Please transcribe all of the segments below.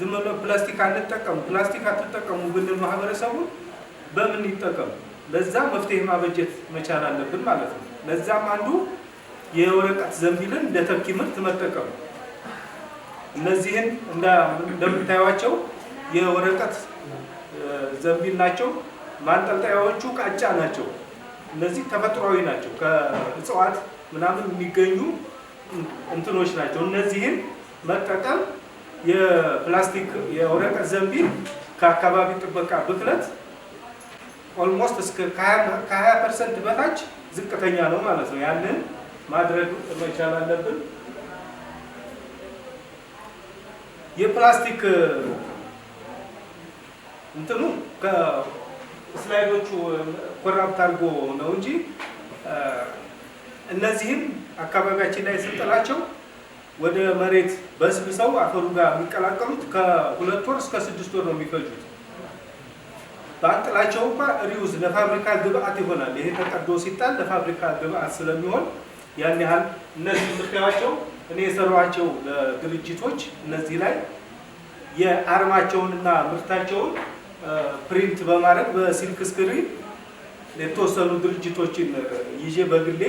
ዝም ብሎ ፕላስቲክ አንጠቀም ፕላስቲክ አትጠቀሙ ብንል ማህበረሰቡ በምን ይጠቀም ለዛ መፍትሄ ማበጀት መቻል አለብን ማለት ነው ለዛም አንዱ የወረቀት ዘንቢልን እንደ ተኪ ምርት መጠቀም እነዚህን እንደምታዩዋቸው የወረቀት ዘንቢል ናቸው ማንጠልጣያዎቹ ቃጫ ናቸው እነዚህ ተፈጥሯዊ ናቸው ከእጽዋት ምናምን የሚገኙ እንትኖች ናቸው እነዚህን መጠቀም የፕላስቲክ የወረቀት ዘንቢል ከአካባቢ ጥበቃ ብክለት ኦልሞስት እስከ 20% በታች ዝቅተኛ ነው ማለት ነው ያንን ማድረግ መቻል አለብን የፕላስቲክ እንትኑ ከስላይዶቹ ኮራፕት አድርጎ ነው እንጂ እነዚህም አካባቢያችን ላይ ስንጥላቸው ወደ መሬት በስብሰው አፈሩ ጋር የሚቀላቀሉት ከ2 ወር እስከ 6 ወር ነው የሚፈጁት ባንጥላቸው እንኳን ሪዩዝ ለፋብሪካ ግብአት ይሆናል ይሄ ተቀዶ ሲጣል ለፋብሪካ ግብአት ስለሚሆን ያን ያህል እነዚህ ምርታቸው እኔ የሰራዋቸው ለድርጅቶች እነዚህ ላይ የአርማቸውንና ምርታቸውን ፕሪንት በማድረግ በሲልክ ስክሪን ለተወሰኑ ድርጅቶችን ይዤ በግሌ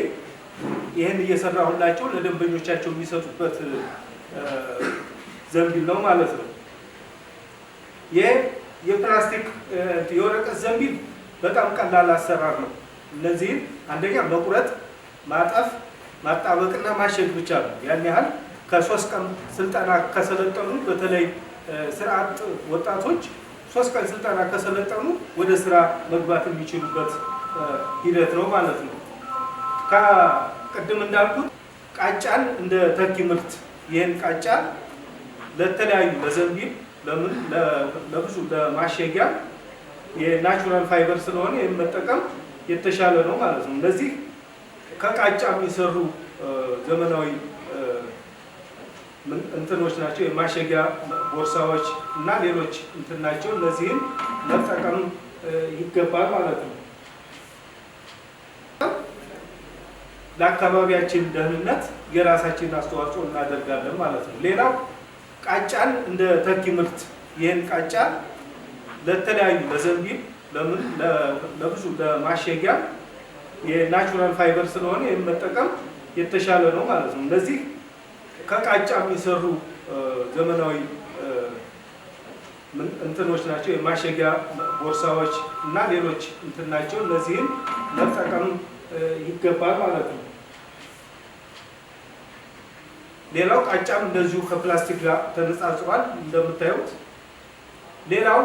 ይሄን እየሰራሁላቸው ለደንበኞቻቸው የሚሰጡበት ዘንቢል ነው ማለት ነው የፕላስቲክ የወረቀት ዘንቢል በጣም ቀላል አሰራር ነው እነዚህ አንደኛ መቁረጥ ማጠፍ ማጣበቅና ማሸግ ብቻ ነው ያን ያህል ከ3 ቀን ስልጠና ከሰለጠኑ በተለይ ስርዓት ወጣቶች 3 ቀን ስልጠና ከሰለጠኑ ወደ ስራ መግባት የሚችሉበት ሂደት ነው ማለት ነው ከቅድም እንዳልኩት ቃጫን እንደ ተኪ ምርት ይሄን ቃጫ ለተለያዩ ለዘንቢል ለምን ለብዙ ለማሸጊያ የናቹራል ፋይበር ስለሆነ የመጠቀም የተሻለ ነው ማለት ነው እንደዚህ ከቃጫ የሚሰሩ ዘመናዊ እንትኖች ናቸው የማሸጊያ ቦርሳዎች እና ሌሎች እንትን ናቸው እነዚህን መጠቀም ይገባል ማለት ነው ለአካባቢያችን ደህንነት የራሳችን አስተዋጽኦ እናደርጋለን ማለት ነው ሌላው ቃጫን እንደ ተኪ ምርት ይሄን ቃጫ ለተለያዩ ለዘንቢል ለምን ለብዙ ለማሸጊያ የናቹራል ፋይበር ስለሆነ የመጠቀም የተሻለ ነው ማለት ነው እንደዚህ ከቃጫ የሚሰሩ ዘመናዊ እንትኖች ናቸው የማሸጊያ ቦርሳዎች እና ሌሎች እንትን ናቸው እነዚህን መጠቀም ይገባል ማለት ነው ሌላው ቃጫም እንደዚሁ ከፕላስቲክ ጋር ተነጻጽሯል እንደምታዩት ሌላው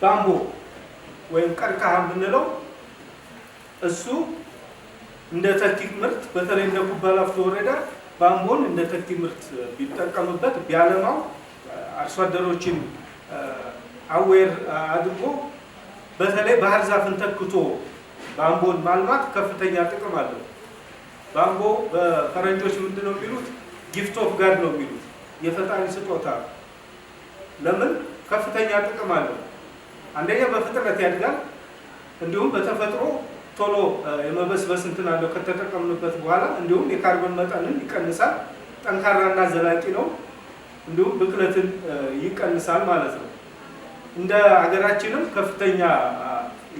ባምቦ ወይም ቀርከሃ የምንለው እሱ እንደ ተኪ ምርት በተለይ እንደ ኩባላፍቶ ወረዳ ባምቦን እንደ ተኪ ምርት ቢጠቀምበት ቢያለማው አርሶ አደሮችን አዌር አድርጎ በተለይ ባህር ዛፍን ተክቶ ባምቦን ማልማት ከፍተኛ ጥቅም አለው ባምቦ በፈረንጆች ምንድነው የሚሉት ጊፍት ኦፍ ጋድ ነው የሚሉት የፈጣሪ ስጦታ ለምን ከፍተኛ ጥቅም አለው አንደኛ በፍጥነት ያድጋል እንዲሁም በተፈጥሮ ቶሎ የመበስበስ እንትን አለው ከተጠቀምንበት በኋላ እንዲሁም የካርቦን መጠንን ይቀንሳል ጠንካራና ዘላቂ ነው እንዲሁም ብክለትን ይቀንሳል ማለት ነው እንደ ሀገራችንም ከፍተኛ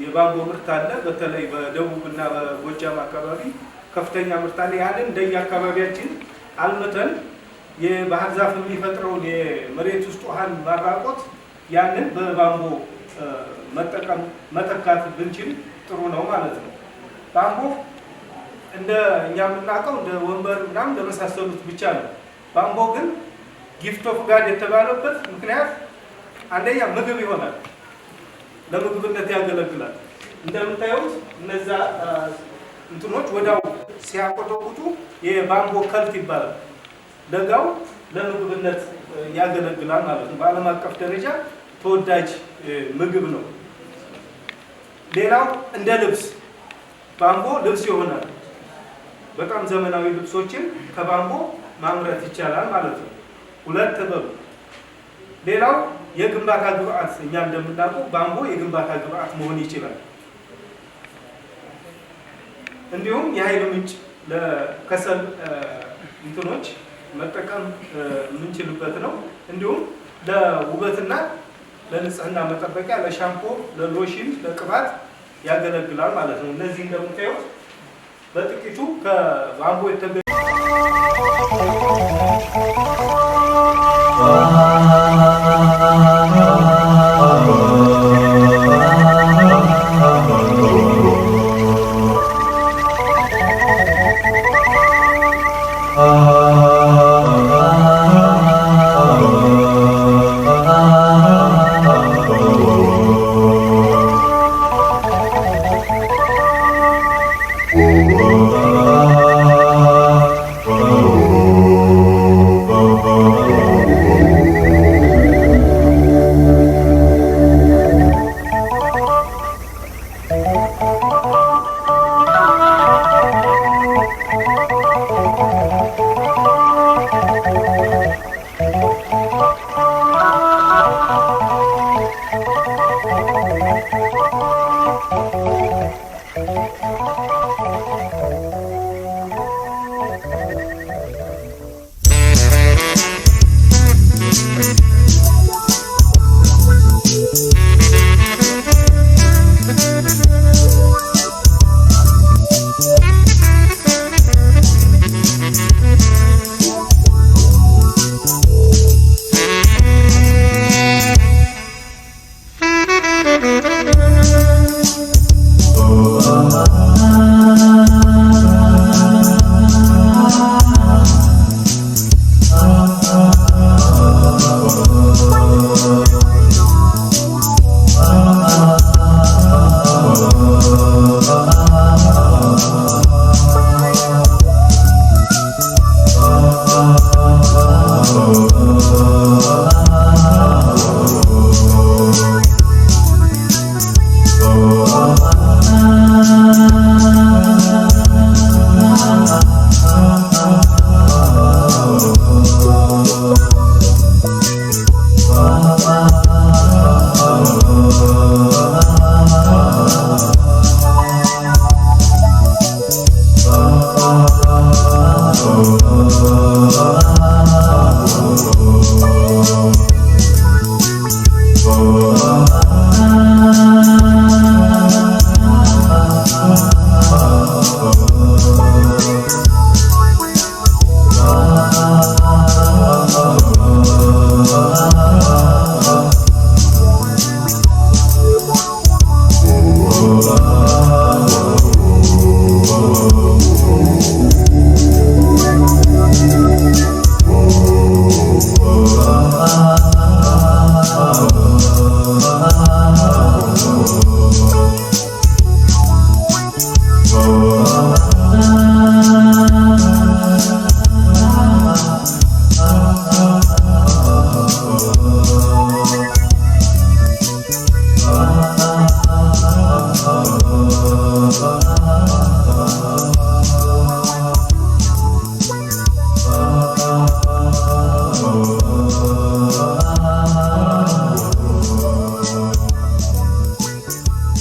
የባምቦ ምርት አለ በተለይ በደቡብና በጎጃም አካባቢ ከፍተኛ ምርት አለ ያንን እንደየ አካባቢያችን አልመተን የባህር ዛፍ የሚፈጥረውን የመሬት ውስጥ ውሃን ማራቆት ያንን በባምቦ መጠቀም መተካት ብንችል ጥሩ ነው ማለት ነው ባምቦ እንደ እኛ የምናውቀው እንደ ወንበር ምናምን ለመሳሰሉት ብቻ ነው ባምቦ ግን ጊፍት ኦፍ ጋድ የተባለበት ምክንያት አንደኛ ምግብ ይሆናል ለምግብነት ያገለግላል እንደምታዩት እነዛ እንትኖች ወዳው ሲያቆጠቁጡ የባምቦ ከልት ይባላል ለጋው ለምግብነት ያገለግላል ማለት ነው በዓለም አቀፍ ደረጃ ተወዳጅ ምግብ ነው ሌላው እንደ ልብስ ባምቦ ልብስ ይሆናል በጣም ዘመናዊ ልብሶችን ከባምቦ ማምረት ይቻላል ማለት ነው ሁለት በሉ ሌላው የግንባታ ግብአት እኛ እንደምናውቀው ባምቦ የግንባታ ግብአት መሆን ይችላል እንዲሁም የኃይል ምንጭ ለከሰል እንትኖች መጠቀም የምንችልበት ነው እንዲሁም ለውበትና ለንጽህና መጠበቂያ ለሻምፖ፣ ለሎሽን፣ ለቅባት ያገለግላል ማለት ነው። እነዚህ እንደምታዩት በጥቂቱ ከባምቦ የተገኙ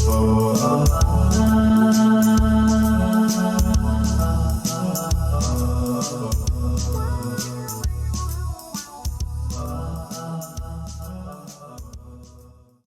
Oh,